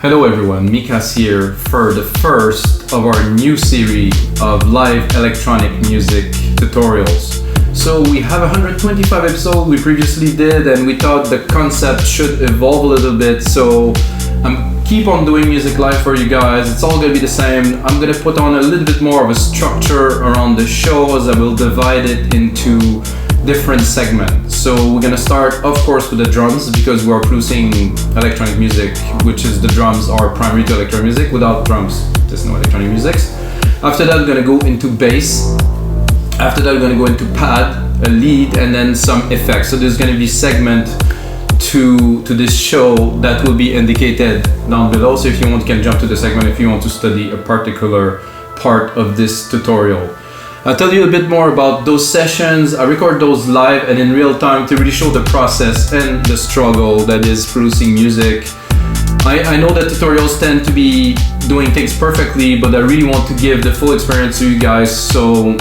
Hello everyone, Mikas here for the first of our new series of live electronic music tutorials. So we have 125 episodes we previously did, and we thought the concept should evolve a little bit, so I'm keep on doing music live for you guys. It's all gonna be the same. I'm gonna put on a little bit more of a structure around the shows. I will divide it into different segments. So we're gonna start, of course, with the drums, because we are producing electronic music, which is the drums are primary to electronic music. Without drums, there's no electronic music. After that, we're gonna go into bass. After that, we're gonna go into pad, a lead, and then some effects. So there's gonna be segment to this show that will be indicated down below. So if you want, you can jump to the segment if you want to study a particular part of this tutorial. I'll tell you a bit more about those sessions. I record those live and in real time to really show the process and the struggle that is producing music. I know that tutorials tend to be doing things perfectly, but I really want to give the full experience to you guys, so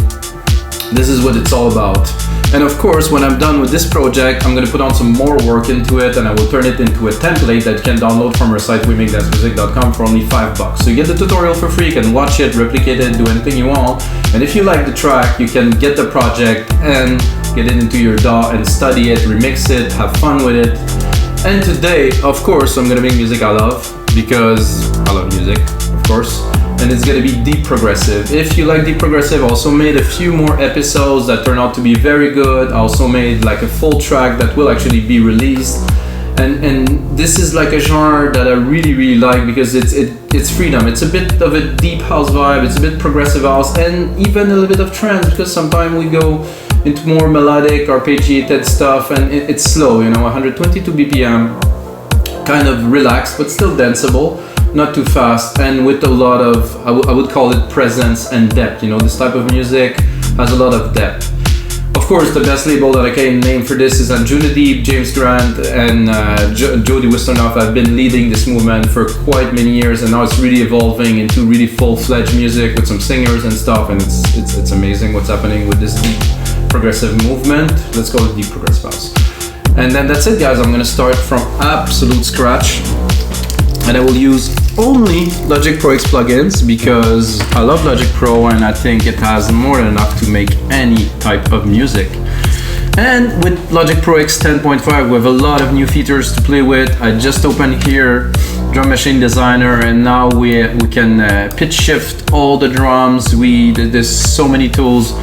this is what it's all about. And of course, when I'm done with this project, I'm gonna put on some more work into it, and I will turn it into a template that you can download from our site, wemakedancemusic.com, for only $5. So you get the tutorial for free, you can watch it, replicate it, do anything you want. And if you like the track, you can get the project and get it into your DAW and study it, remix it, have fun with it. And today, of course, I'm gonna make music I love, because I love music, of course. And it's gonna be deep progressive. If you like deep progressive, I also made a few more episodes that turned out to be very good. I also made like a full track that will actually be released. And this is like a genre that I really like, because it's freedom. It's a bit of a deep house vibe, it's a bit progressive house, and even a little bit of trance, because sometimes we go into more melodic, arpeggiated stuff, and it's slow, 122 BPM, kind of relaxed, but still danceable. Not too fast, and with a lot of, I would call it presence and depth. This type of music has a lot of depth. Of course, the best label that I can name for this is Alchemy, James Grant, and Jody Wisternoff. I've been leading this movement for quite many years, and now it's really evolving into really full-fledged music with some singers and stuff, and it's amazing what's happening with this deep progressive movement. Let's call it deep progressive house. And then that's it, guys. I'm gonna start from absolute scratch. And I will use only Logic Pro X plugins, because I love Logic Pro and I think it has more than enough to make any type of music. And with Logic Pro X 10.5, we have a lot of new features to play with. I just opened here Drum Machine Designer, and now we can pitch shift all the drums. There's so many tools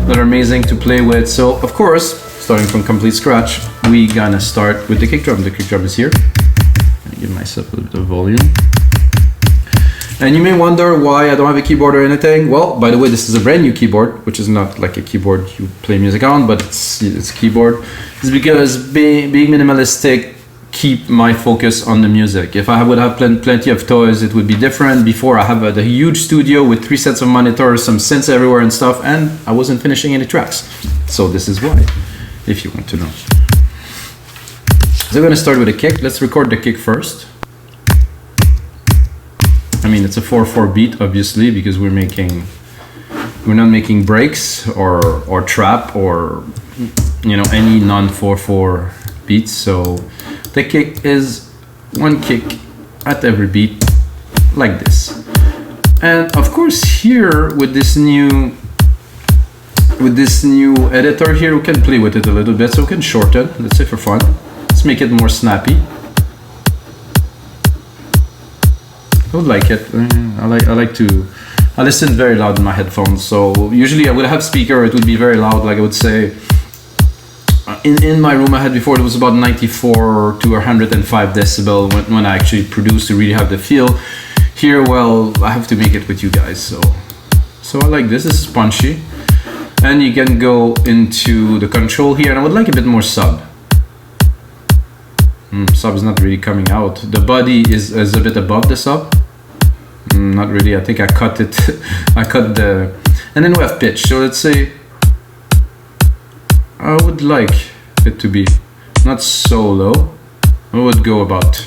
that are amazing to play with. So of course, starting from complete scratch, we gonna start with the kick drum. The kick drum is here. Give myself a little bit of volume. And you may wonder why I don't have a keyboard or anything. Well, by the way, this is a brand new keyboard, which is not like a keyboard you play music on, but it's a keyboard. It's because being minimalistic keep my focus on the music. If I would have plenty of toys, it would be different. Before, I have a huge studio with 3 sets of monitors, some synths everywhere and stuff, and I wasn't finishing any tracks. So this is why, if you want to know. So we're gonna start with a kick. Let's record the kick first. I mean, it's a 4/4 beat, obviously, because we're not making breaks or trap or any non-4/4 beats. So the kick is one kick at every beat, like this. And of course, here with this new editor here, we can play with it a little bit. So we can shorten, let's say, for fun. Let's make it more snappy. I would like it. I listen very loud in my headphones. So usually I would have speaker, it would be very loud. Like I would say, in my room I had before, it was about 94 to 105 decibel when I actually produced to really have the feel. Here, well, I have to make it with you guys. So I like this. This is punchy. And you can go into the control here, and I would like a bit more sub. Sub is not really coming out. The body is a bit above the sub. Not really. I think I cut it. I cut the. And then we have pitch. So let's say I would like it to be not so low. I would go about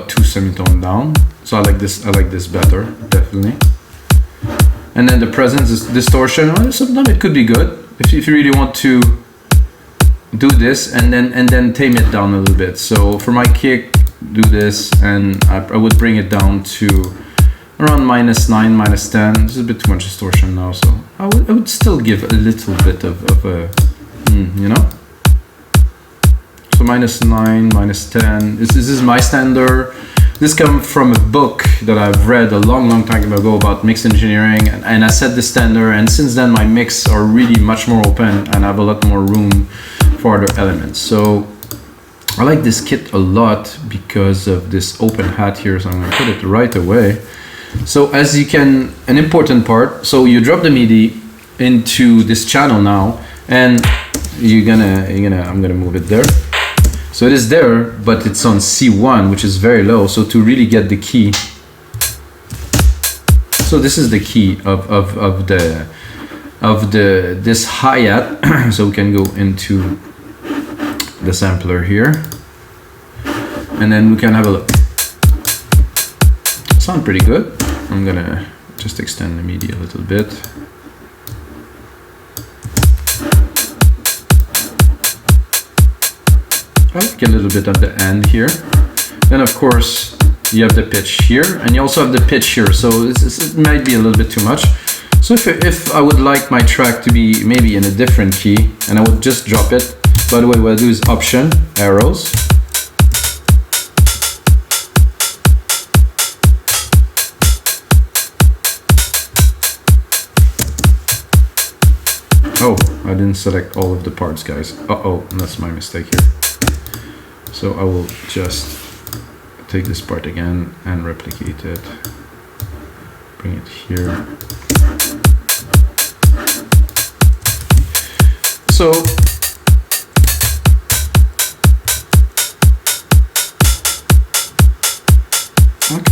2 semitone down. So I like this. I like this better, definitely. And then the presence is distortion. Well, sometimes it could be good if you really want to do this and then tame it down a little bit. So for my kick, do this, and I would bring it down to around -9, -10. This is a bit too much distortion now, so I would still give a little bit of a, you know? So -9, -10. This is my standard. This comes from a book that I've read a long time ago about mix engineering, and I set the standard, and since then my mix are really much more open and I have a lot more room for other elements. So I like this kit a lot because of this open hat here, so I'm gonna put it right away. So as you can, an important part, so you drop the MIDI into this channel now, and I'm gonna move it there. So it is there, but it's on C1, which is very low. So to really get the key, so this is the key of this hi-hat. So we can go into the sampler here, and then we can have a look. Sound pretty good. I'm gonna just extend the MIDI a little bit. I like a little bit at the end here. Then of course you have the pitch here, and you also have the pitch here, so it might be a little bit too much. So if I would like my track to be maybe in a different key, and I would just drop it. By the way, what I do is Option, arrows. Oh, I didn't select all of the parts, guys. Uh-oh, that's my mistake here. So I will just take this part again and replicate it. Bring it here. So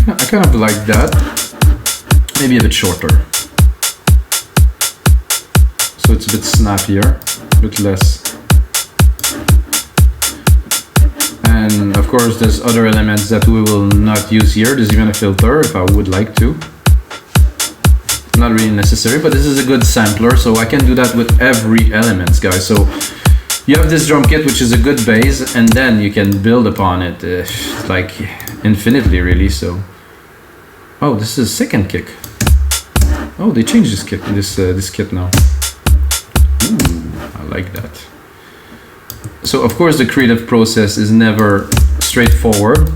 I kind of like that. Maybe a bit shorter. So it's a bit snappier, a bit less. And of course there's other elements that we will not use here. There's even a filter if I would like to. Not really necessary, but this is a good sampler, so I can do that with every element, guys. So you have this drum kit, which is a good base, and then you can build upon it like infinitely, really. So, oh, this is a second kick. Oh, they changed this kit, this kit now. Ooh, I like that. So of course the creative process is never straightforward.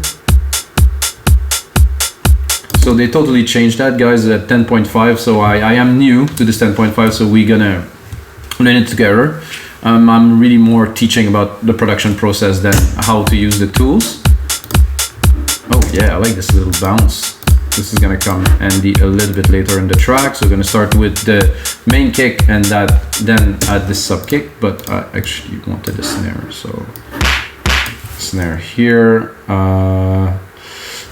So they totally changed that, guys, at 10.5. So I am new to this 10.5, so we're gonna learn it together. I'm really more teaching about the production process than how to use the tools. Oh yeah, I like this little bounce. This is gonna come handy a little bit later in the track. So we're gonna start with the main kick and then add the sub kick, but I actually wanted a snare, so snare here.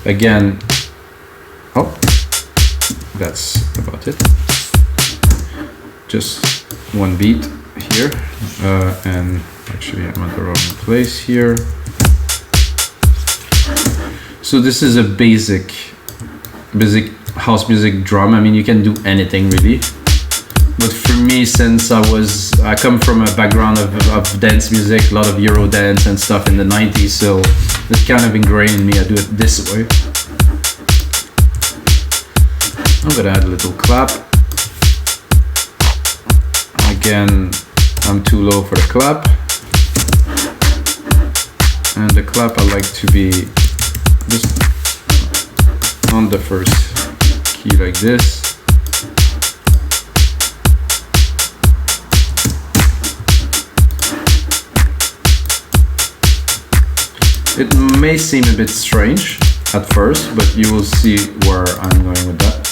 Again, oh, that's about it. Just one beat here, and actually I'm at the wrong place here. So this is a basic house music drum. I mean, you can do anything really, but for me, since I come from a background of dance music, a lot of Euro dance and stuff in the 90s, so it's kind of ingrained in me. I do it this way. I'm gonna add a little clap. Again, I'm too low for the clap, and the clap I like to be just on the first key like this. It may seem a bit strange at first, but you will see where I'm going with that.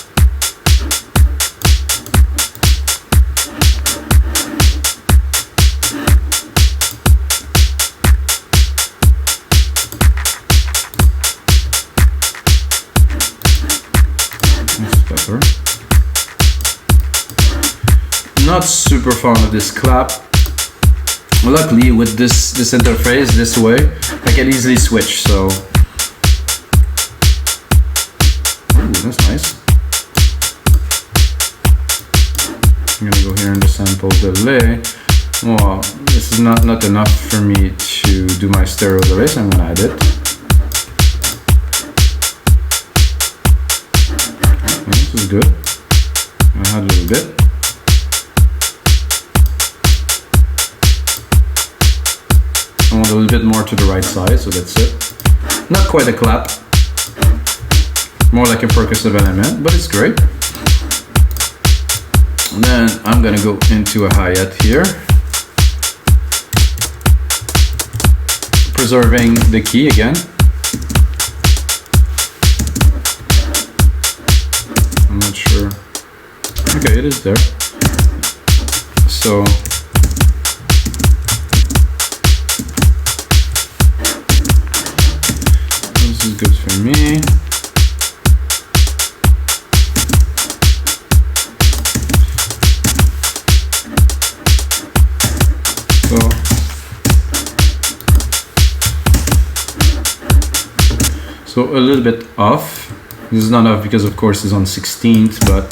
Not super fond of this clap. Luckily with this interface this way, I can easily switch, so ooh, that's nice. I'm gonna go here in the sample delay. Well, this is not enough for me to do my stereo delay, so I'm gonna add it. This is good. I had a little bit. I want a little bit more to the right side, so that's it. Not quite a clap. More like a percussive element, but it's great. And then I'm gonna go into a hi-hat here. Preserving the key again. I'm not sure. Okay, it is there. So this is good for me. So a little bit off. This is not off because of course it's on 16th, but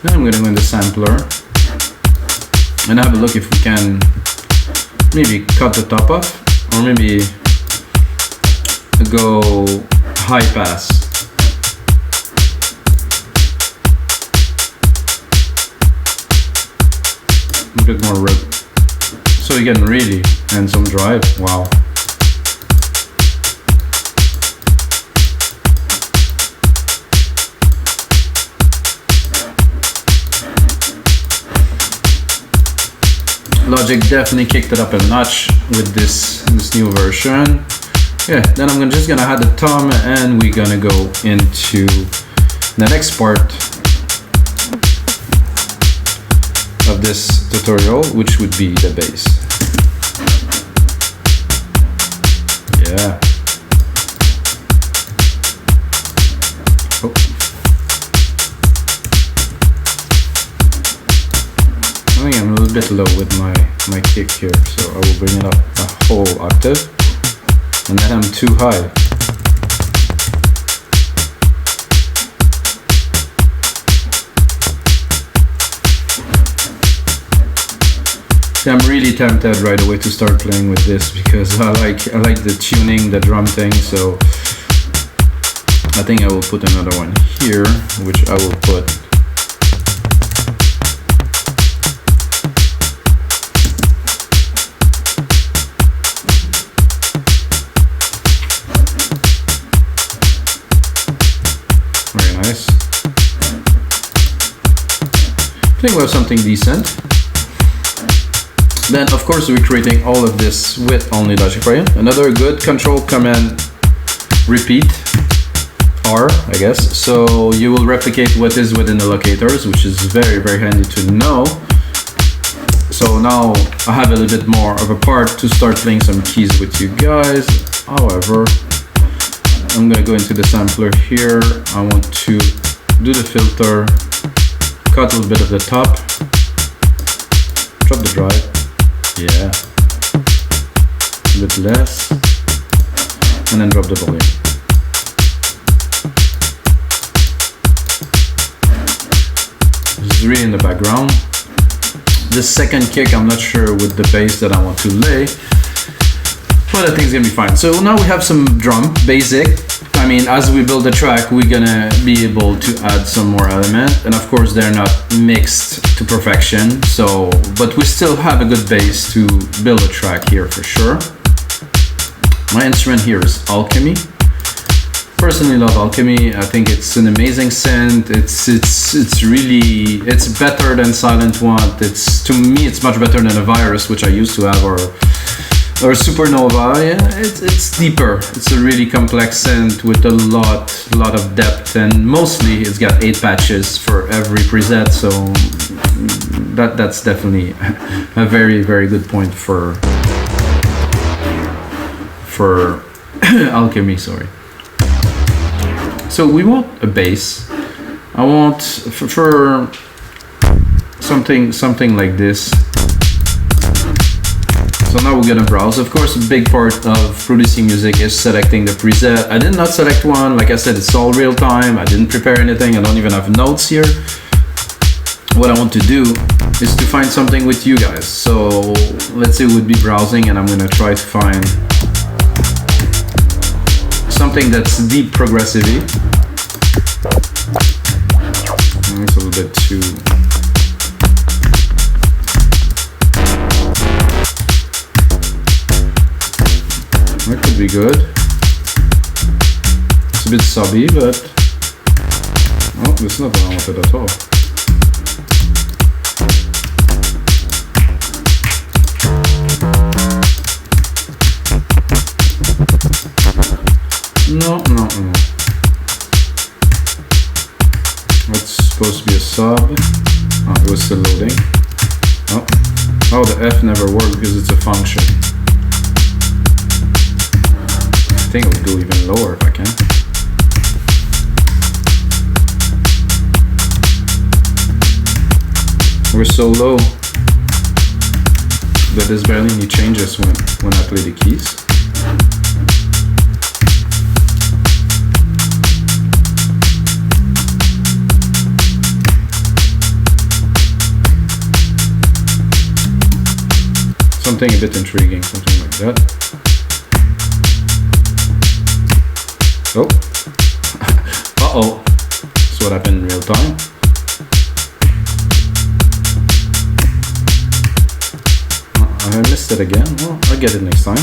then I'm gonna go in the sampler and have a look if we can maybe cut the top off, or maybe go high pass. A bit more rip. So you get really handsome drive. Wow. Logic definitely kicked it up a notch with this new version. Yeah, then I'm just gonna add the tom and we're gonna go into the next part of this tutorial, which would be the bass. Yeah. Oh. I think I'm a little bit low with my kick here, so I will bring it up a whole octave, and then I'm too high. Yeah, I'm really tempted right away to start playing with this because I like the tuning, the drum thing, so I think I will put another one here, which I will put very nice. I think we have something decent. Then of course we're creating all of this with only Logic Pro. Another good Control Command Repeat R, I guess. So you will replicate what is within the locators, which is very, very handy to know. So now I have a little bit more of a part to start playing some keys with you guys. However, I'm gonna go into the sampler here. I want to do the filter, cut a little bit of the top, drop the drive. Yeah, a bit less, and then drop the volume. This is really in the background. The second kick, I'm not sure with the bass that I want to lay, but I think it's gonna be fine. So now we have some drum, basic. I mean, as we build the track, we're gonna be able to add some more element, and of course they're not mixed to perfection, so but we still have a good base to build a track here for sure. My instrument here is Alchemy. Personally love Alchemy. I think it's an amazing synth. It's really better than Silent One. To me it's much better than a Virus, which I used to have, or Supernova. Yeah, it's deeper. It's a really complex synth with a lot of depth, and mostly it's got 8 patches for every preset. So that's definitely a very, very good point for Alchemy. Sorry. So we want a bass. I want for something like this. So now we're gonna browse. Of course, a big part of producing music is selecting the preset. I did not select one. Like I said, it's all real time. I didn't prepare anything. I don't even have notes here. What I want to do is to find something with you guys. So let's say we'd be browsing, and I'm gonna try to find something that's deep progressively. It's a little bit too... That could be good. It's a bit subby, but... Oh, this is not what I wanted at all. No. It's supposed to be a sub. Oh, it was still loading. Oh, the F never worked because it's a function. I think it would go even lower if I can. We're so low that there's barely any changes when I play the keys. Something a bit intriguing, something like that. Oh. Uh-oh. That's what happened in real time. I missed it again. Well, I'll get it next time.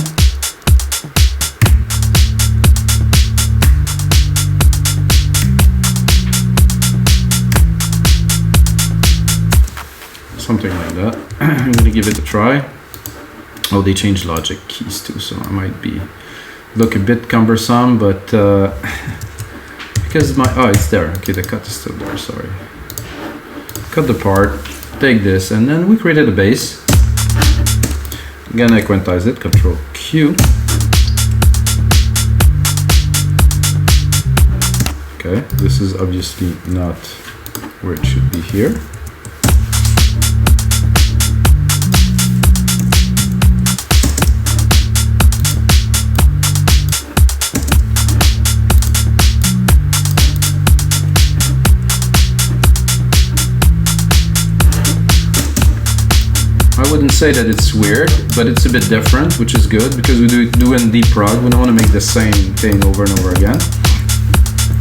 Something like that. I'm gonna give it a try. Oh, they changed Logic keys too, so I might look a bit cumbersome, but because it's there. Okay, the cut is still there, sorry. Cut the part, take this, and then we created a bass. Again, I quantize it, Control Q. Okay, this is obviously not where it should be here. I wouldn't say that it's weird, but it's a bit different, which is good because we do in deep prog. We don't want to make the same thing over and over again.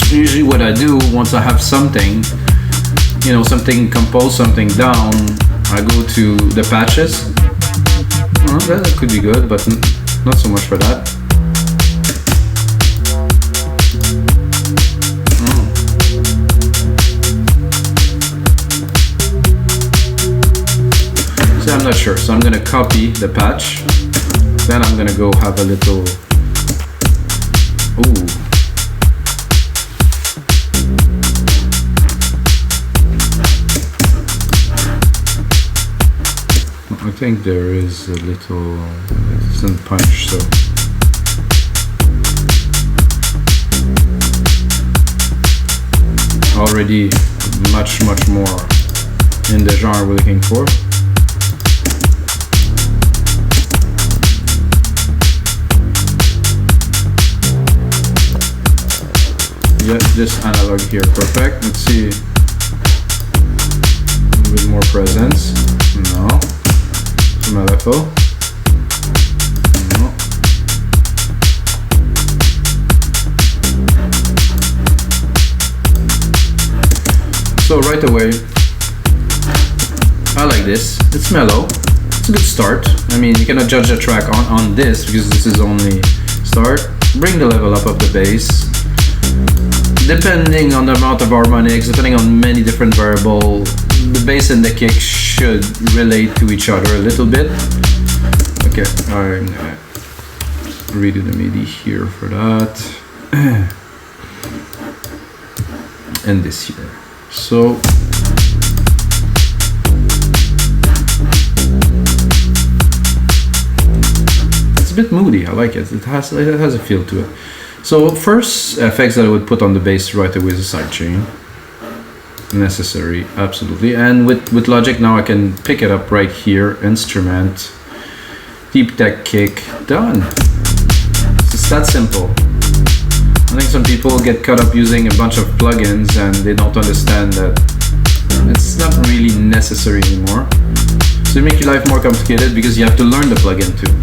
Usually what I do, once I have something, something composed, something down, I go to the patches. That could be good, but not so much for that. I'm not sure, so I'm gonna copy the patch, then I'm gonna go have a little, I think there is a little, it doesn't punch, so. Already much more in the genre we're looking for. This analog here, perfect. Let's see, a little bit more presence. No. Some LFO. No. So right away, I like this. It's mellow. It's a good start. I mean, you cannot judge a track on this because this is only start. Bring the level up of the bass. Depending on the amount of harmonics, depending on many different variables, the bass and the kick should relate to each other a little bit. Okay, I'm gonna redo the MIDI here for that. And this here. So it's a bit moody, I like it. It has a feel to it. So first effects that I would put on the bass right away is a sidechain. Necessary, absolutely. And with Logic now I can pick it up right here, instrument, deep tech kick, done. It's that simple. I think some people get caught up using a bunch of plugins and they don't understand that it's not really necessary anymore. So you make your life more complicated because you have to learn the plugin too.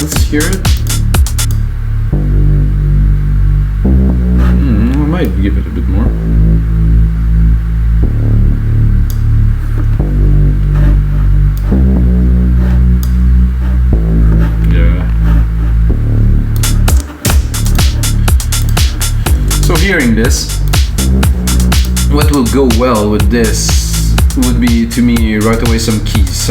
Let's hear it? I might give it a bit more. So hearing this, what will go well with this would be, to me, right away some keys,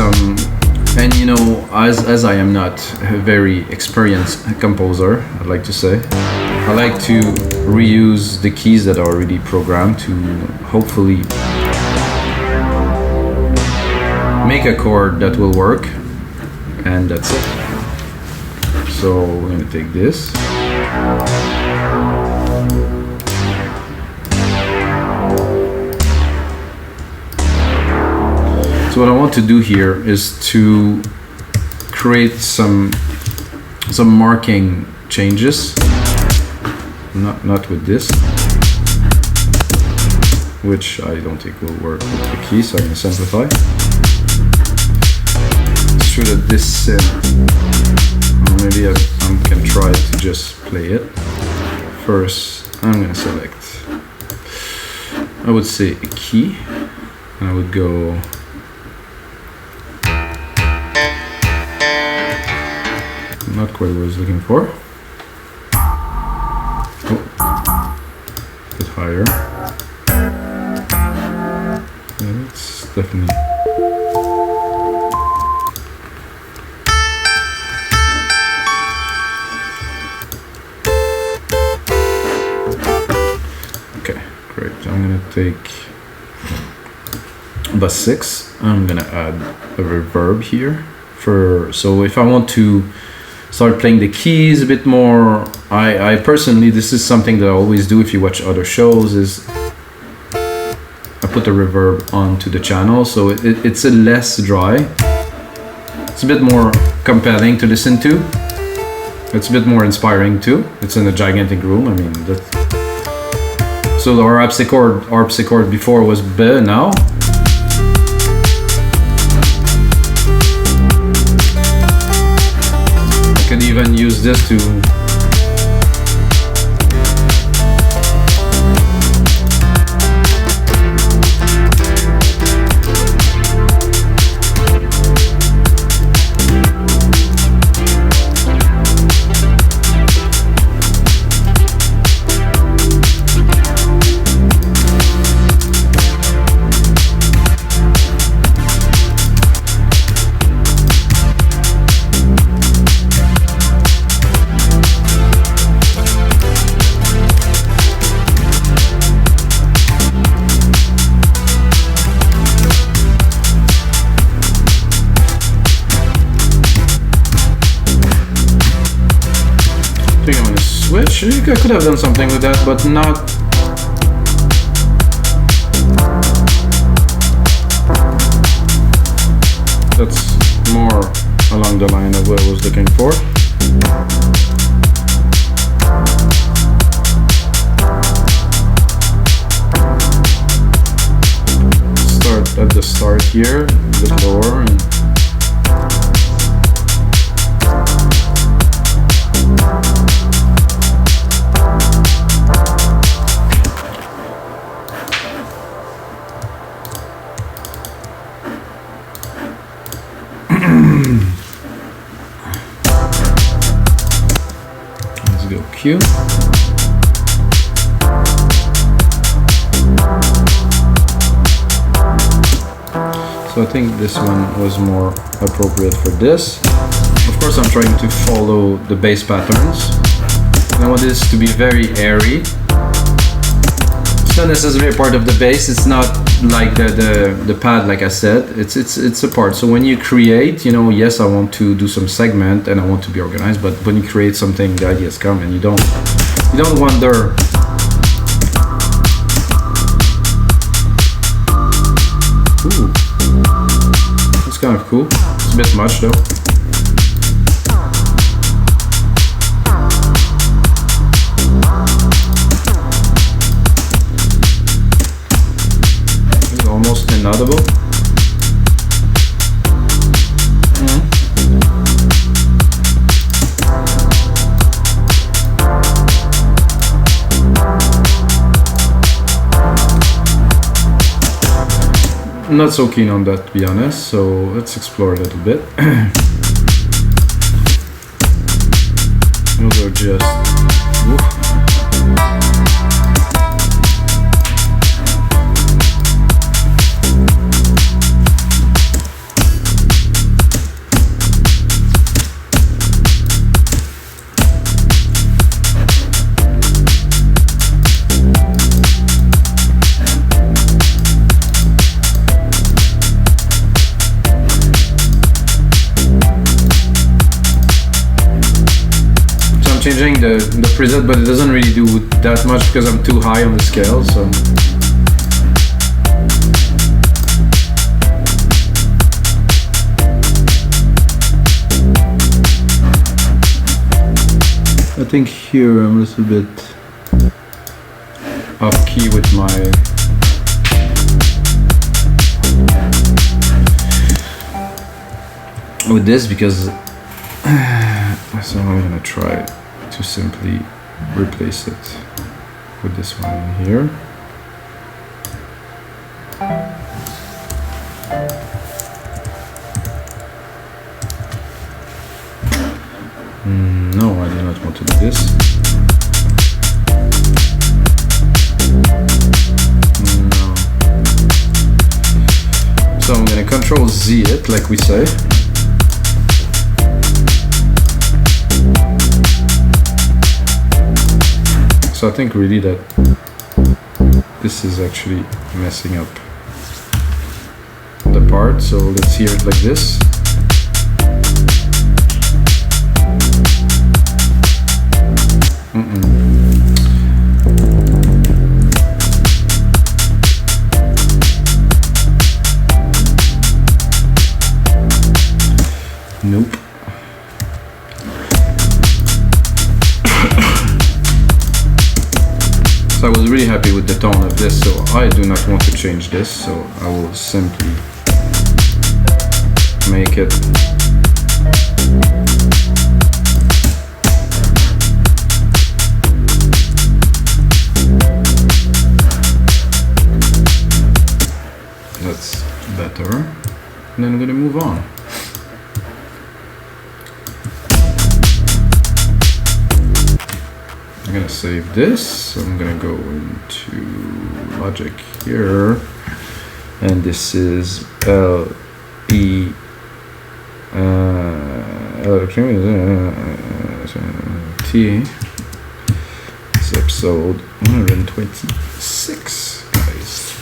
and you know, as I am not a very experienced composer, I'd like to say, I like to reuse the keys that are already programmed to hopefully make a chord that will work, and that's it. So we're gonna take this. So what I want to do here is to create some marking changes. Not with this, which I don't think will work with the key, so I'm going to simplify. It's true that this, maybe I can try to just play it. First, I'm going to select, I would say a key, and I would go not quite what I was looking for. Oh, a bit higher. Yeah, it's definitely. Okay, great. I'm gonna take bass 6. I'm gonna add a reverb here. So if I want to start playing the keys a bit more, I personally, this is something that I always do if you watch other shows, is I put the reverb onto the channel, so it's a less dry, it's a bit more compelling to listen to, it's a bit more inspiring too. It's in a gigantic room, I mean, so our harpsichord before was B, now can even use this to switch. I could have done something with that, but not. That's more along the line of what I was looking for. Start at the start here, a bit lower. Let's go Q. So I think this one was more appropriate for this. Of course, I'm trying to follow the bass patterns. I want this to be very airy. It's not necessarily a part of the bass. It's not like the pad, like I said. It's a part. So when you create, you know, yes, I want to do some segment and I want to be organized. But when you create something, the ideas come, and you don't wonder. Ooh, it's kind of cool. It's a bit much though. Almost inaudible. I'm not so keen on that, to be honest, so let's explore a little bit. Those are just... Whoop. Changing the preset, but it doesn't really do that much because I'm too high on the scale, so I think here I'm a little bit off key with my this because so I'm gonna try to simply replace it with this one here. No, I do not want to do this. No. So I'm gonna Control Z it, like we say. So I think really that this is actually messing up the part, so let's hear it like this. Nope. So I was really happy with the tone of this, so I do not want to change this, so I will simply make it that's better, and then I'm gonna move on. I'm gonna save this, so I'm gonna go into Logic here, and this is Alchemy, T. It's episode 126, guys.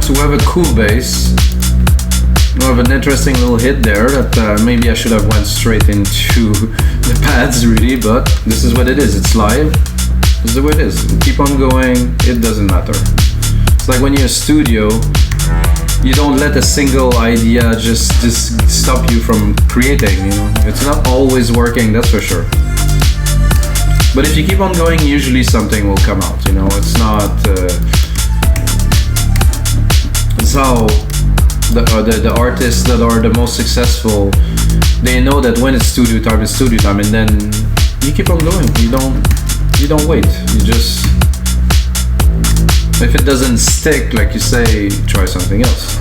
So we have a cool bass. We have an interesting little hit there that maybe I should have went straight into the pads really, but this is what it is. It's live. This is the way it is. Keep on going. It doesn't matter. It's like when you're in a studio, you don't let a single idea just stop you from creating. You know, it's not always working. That's for sure. But if you keep on going, usually something will come out. You know, it's not. It's how the artists that are the most successful, they know that when it's studio time, it's studio time, and then you keep on going. You don't wait. You just, if it doesn't stick, like you say, try something else.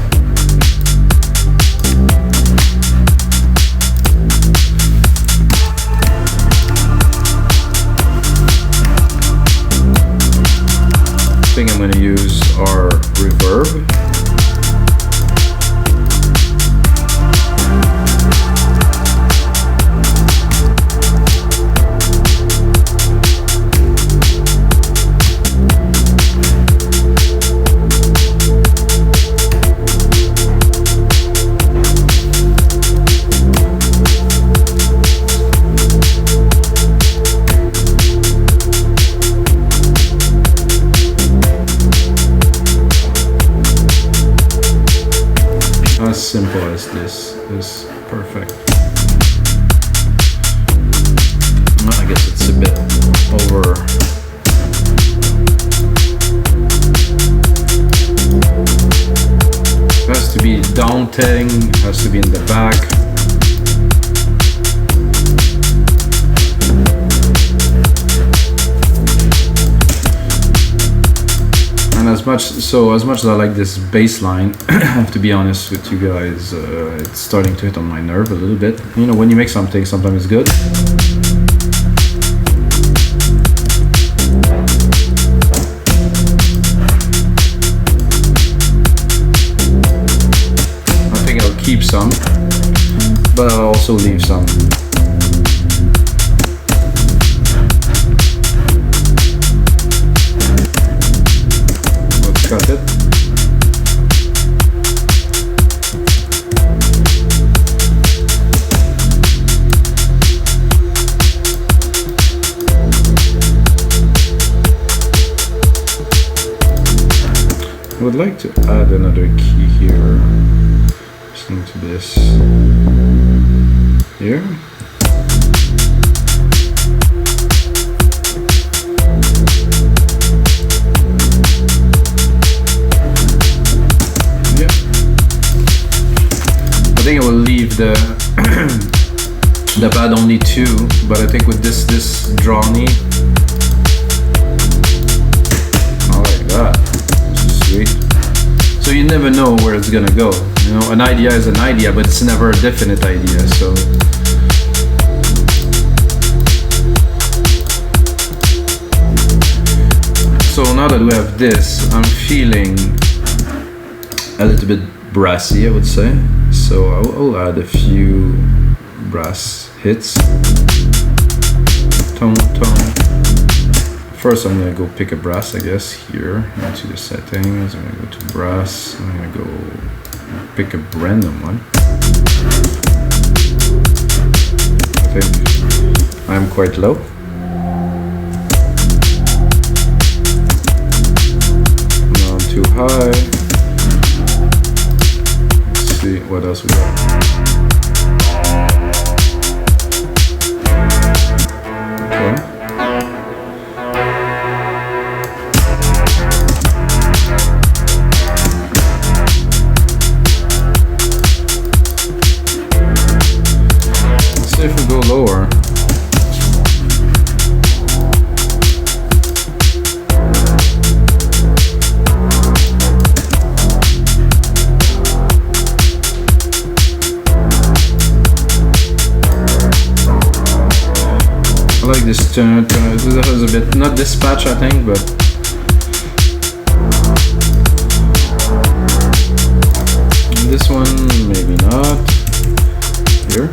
I think I'm going to use our reverb. As simple as this is perfect. Well, I guess it's a bit over. It has to be daunting, it has to be in the back. as much as I like this bass line, I have to be honest with you guys, it's starting to hit on my nerve a little bit. You know, when you make something, sometimes it's good. I think I'll keep some, but I'll also leave some. Cut it. I would like to add another key here. Listening to this here. I think I will leave the the pad only 2, but I think with this drawny, I like that. It's sweet. So you never know where it's gonna go. You know, an idea is an idea, but it's never a definite idea. So now that we have this, I'm feeling a little bit brassy, I would say. So I'll add a few brass hits. Tone. First I'm gonna go pick a brass, I guess, here into the settings. I'm gonna go to brass. I'm gonna go pick a random one. I think I'm quite low. Not too high. See what else we got. Okay. Let's see if we go lower. I like this tune. This is a bit, not dispatch I think, but this one maybe not. Here.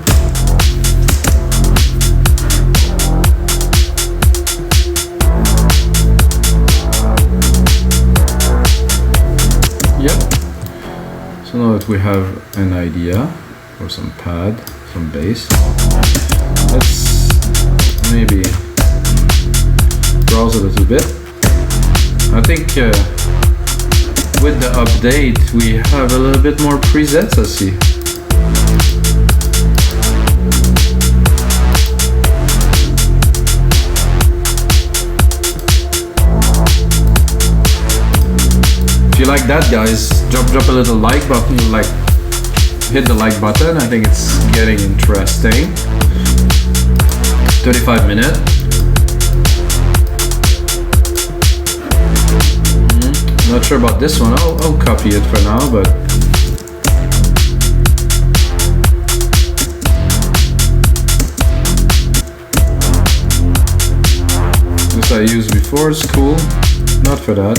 Yep. So now that we have an idea for some pad, some bass, let's maybe browse a little bit. I think with the update we have a little bit more presets, I see. If you like that, guys, drop a little like button, hit the like button. I think it's getting interesting. 35 minutes. Not sure about this one. I'll copy it for now, but this I used before. It's cool. Not for that.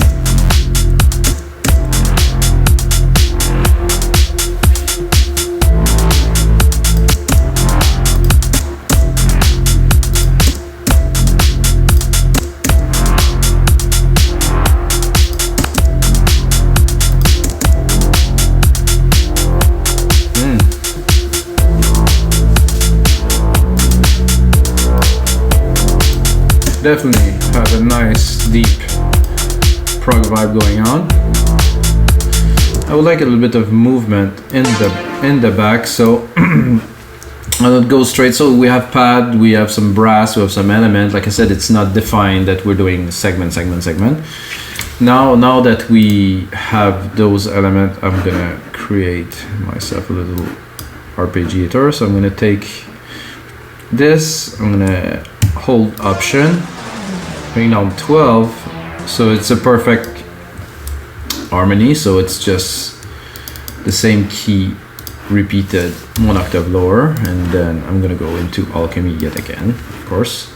Definitely have a nice deep prog vibe going on. I would like a little bit of movement in the back, so I'll go straight. So we have pad, we have some brass, we have some element. Like I said, it's not defined that we're doing segment. Now that we have those elements, I'm gonna create myself a little arpeggiator. So I'm gonna take this, I'm gonna hold option, bring down 12, so it's a perfect harmony, so it's just the same key repeated 1 octave lower, and then I'm gonna go into Alchemy yet again, of course,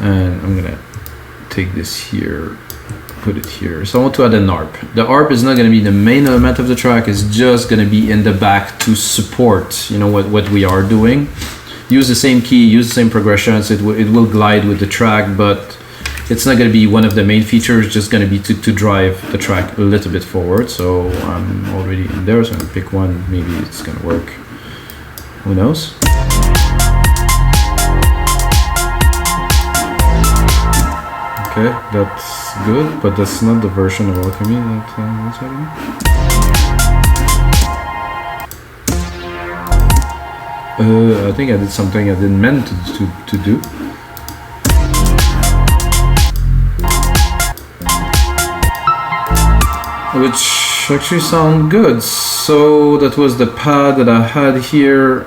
and I'm gonna take this here, put it here. So I want to add an ARP. The ARP is not gonna be the main element of the track, it's just gonna be in the back to support, you know, what we are doing. Use the same key, use the same progressions, it will glide with the track, but it's not going to be one of the main features, just going to be to drive the track a little bit forward. So I'm already in there, so I'm going to pick one, maybe it's going to work, who knows. Okay, that's good, but that's not the version of Alchemy that was having. I think I did something I didn't meant to do. Which actually sound good. So that was the pad that I had here.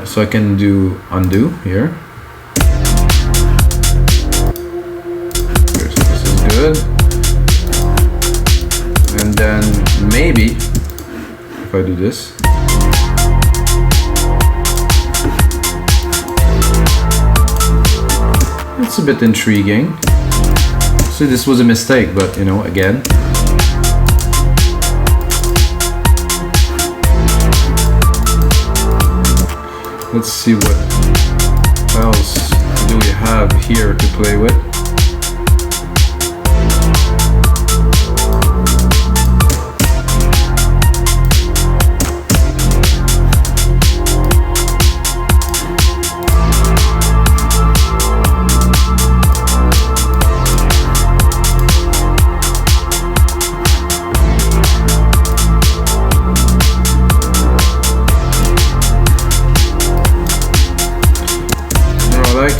So I can do undo here. Okay, so this is good. And then maybe if I do this. It's a bit intriguing. So this was a mistake, but you know, again. Let's see what else do we have here to play with.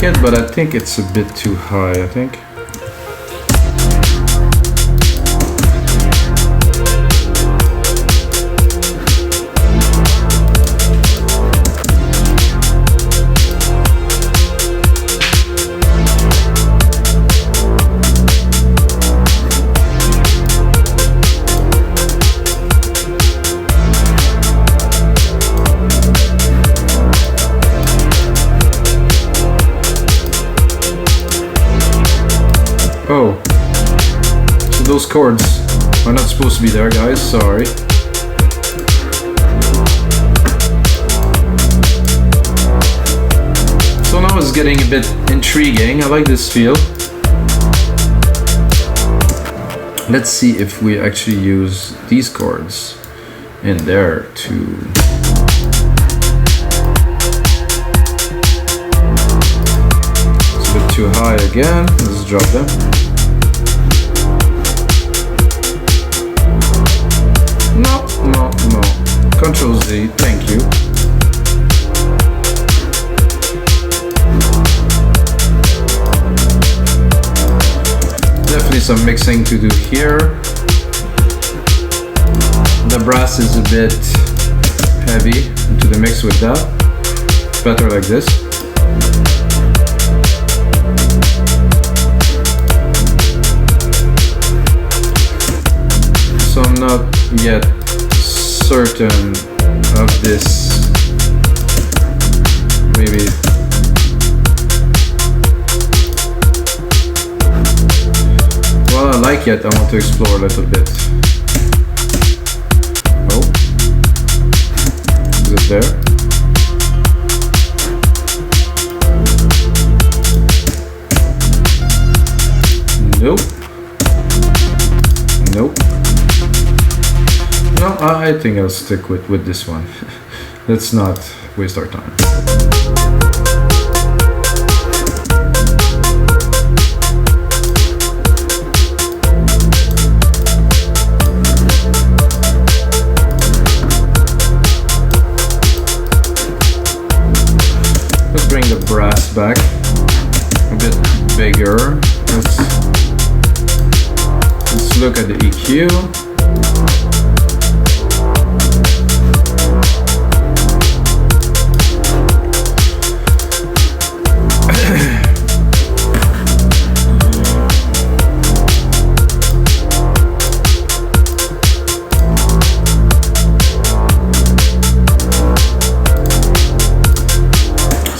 It, but I think it's a bit too high, I think. Oh, so those chords are not supposed to be there, guys, sorry. So now it's getting a bit intriguing, I like this feel. Let's see if we actually use these chords in there to... It's a bit too high again, let's drop them. No. Control Z, thank you. Definitely some mixing to do here. The brass is a bit heavy into the mix with that. Better like this. So I'm not yet certain of this. Maybe well, I like it, I want to explore a little bit. Oh, is it there? Nope. Nope. No, I think I'll stick with this one. Let's not waste our time. Let's bring the brass back a bit bigger. Let's look at the EQ.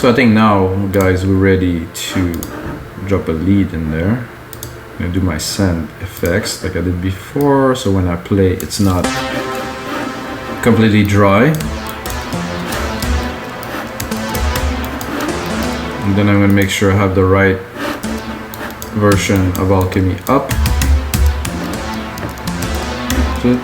So I think now, guys, we're ready to drop a lead in there. I'm gonna do my send effects like I did before, so when I play, it's not completely dry. And then I'm gonna make sure I have the right version of Alchemy up. Good.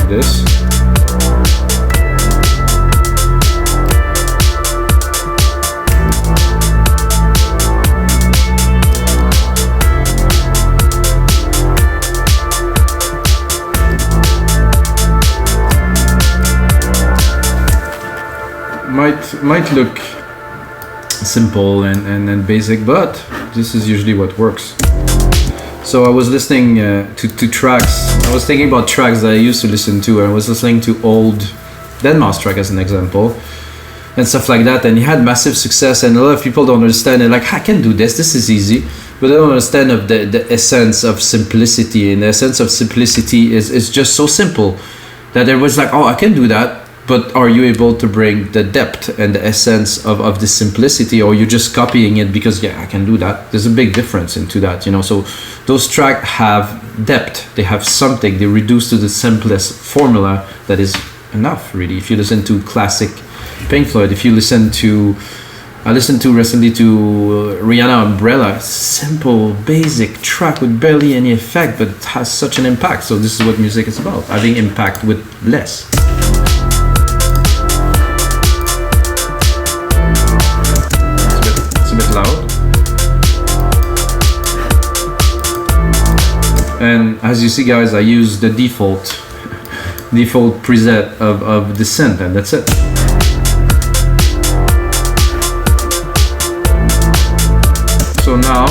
This. Might look simple and basic, but this is usually what works. So I was listening to tracks. I was thinking about tracks that I used to listen to. I was listening to old Deadmau5 track as an example, and stuff like that. And he had massive success, and a lot of people don't understand it. Like, I can do this. This is easy, but they don't understand of the essence of simplicity. And the essence of simplicity is just so simple that it was like, oh, I can do that. But are you able to bring the depth and the essence of the simplicity, or you're just copying it because, yeah, I can do that? There's a big difference into that, you know. So those tracks have depth. They have something. They reduce to the simplest formula that is enough, really. If you listen to classic Pink Floyd, if you listen to, I listened to recently to Rihanna Umbrella, simple, basic track with barely any effect, but it has such an impact. So this is what music is about, having impact with less. Loud. And as you see, guys, I use the default preset of the synth, and that's it. So now,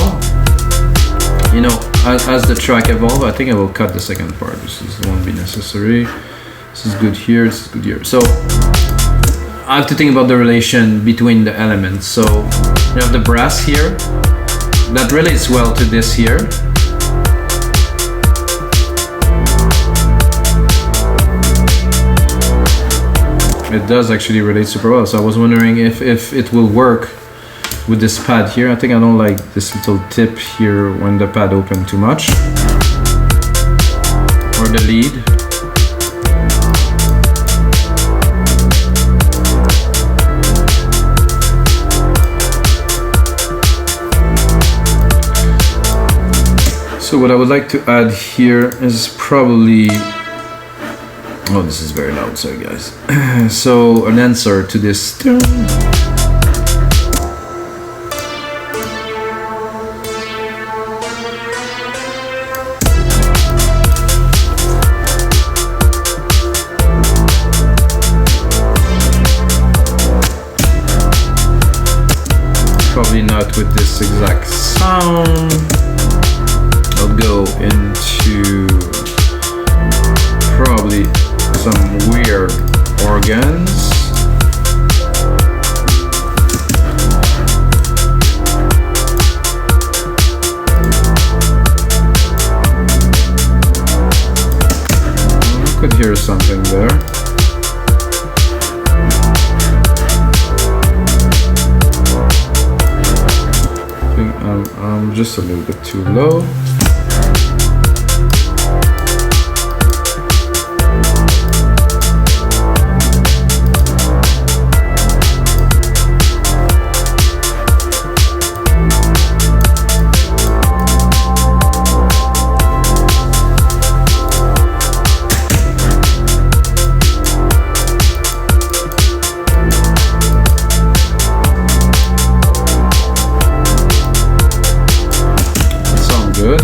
you know, as the track evolves, I think I will cut the second part. This won't be necessary. This is good here, this is good here. So I have to think about the relation between the elements. So you have the brass here, that relates well to this here. It does actually relate super well. So I was wondering if it will work with this pad here. I think I don't like this little tip here when the pad open too much. Or the lead. So what I would like to add here is probably, oh, this is very loud, sorry guys. So an answer to this. Probably not with this exact sound. I'll go into probably some weird organs. You could hear something there. I think I'm just a little bit too low. good.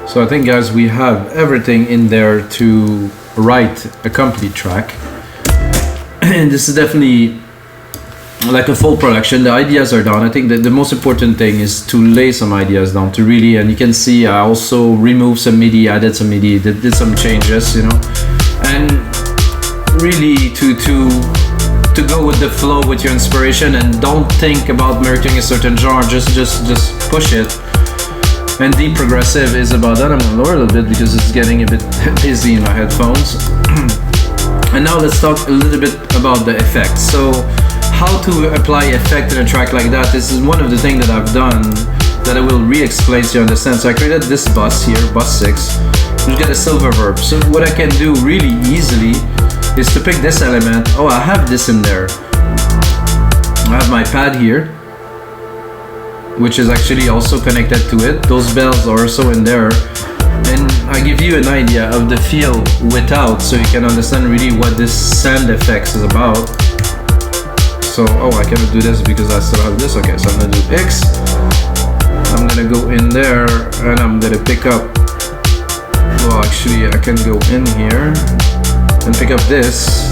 So I think, guys, we have everything in there to write a complete track. And this is definitely like a full production. The ideas are down. I think that the most important thing is to lay some ideas down to really, and you can see I also removed some MIDI, added some MIDI, did some changes, you know, and really to go with the flow with your inspiration, and don't think about marking a certain genre, just push it. And deep progressive is about that. I'm gonna lower a little bit because it's getting a bit busy in my headphones. And now let's talk a little bit about the effects. So how to apply effect in a track like that. This is one of the things that I've done that I will re-explain so you understand. So I created this bus here, bus 6, which got a silver verb. So what I can do really easily is to pick this element. Oh, I have this in there. I have my pad here, which is actually also connected to it. Those bells are also in there. And I give you an idea of the feel without, so you can understand really what this sound effects is about. So, oh, I cannot do this because I still have this. Okay, so I'm gonna do X. I'm gonna go in there and I'm gonna pick up, well, actually I can go in here and pick up this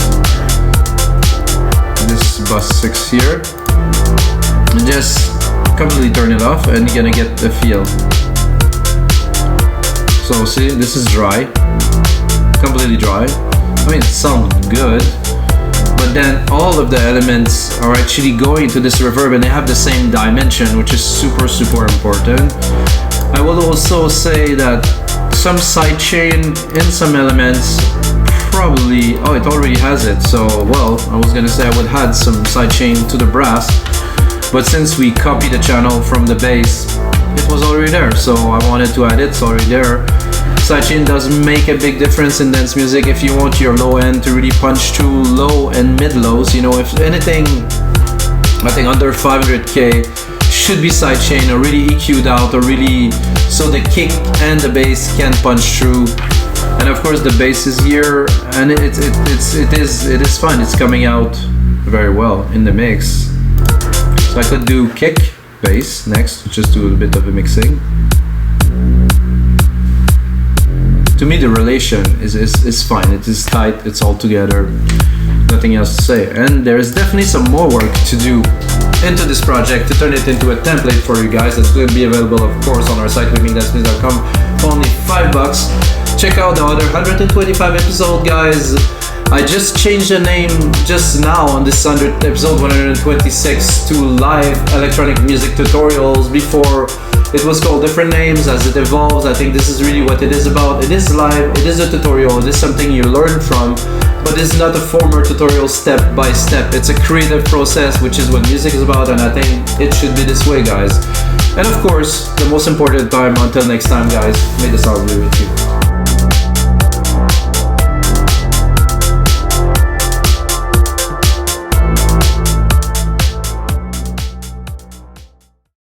bus 6 here. And just completely turn it off and you're gonna get the feel. So see, this is dry, completely dry. I mean, it sounds good, but then all of the elements are actually going to this reverb and they have the same dimension, which is super important. I will also say that some sidechain in some elements probably, oh, it already has it. So, well, I was gonna say I would add some sidechain to the brass, but since we copied the channel from the bass, it was already there, so I wanted to add it. It's already there. Sidechain does make a big difference in dance music if you want your low end to really punch through low and mid lows. You know, if anything, I think under 500k should be sidechain or really EQ'd out, or really so the kick and the bass can punch through. And of course the bass is here, and it is fine. It's coming out very well in the mix. So I could do kick, bass next, just do a bit of a mixing. To me the relation is fine, it is tight, it's all together, nothing else to say. And there is definitely some more work to do into this project to turn it into a template for you guys. That's going to be available, of course, on our site, wingingdancemix.com, for only $5. Check out the other 125 episode, guys. I just changed the name just now on this episode 126 to Live Electronic Music Tutorials. Before it was called different names. As it evolves, I think this is really what it is about. It is live, it is a tutorial, it is something you learn from, but it's not a formal tutorial step by step. It's a creative process, which is what music is about, and I think it should be this way, guys. And of course, the most important time, until next time, guys, may the sound be with you.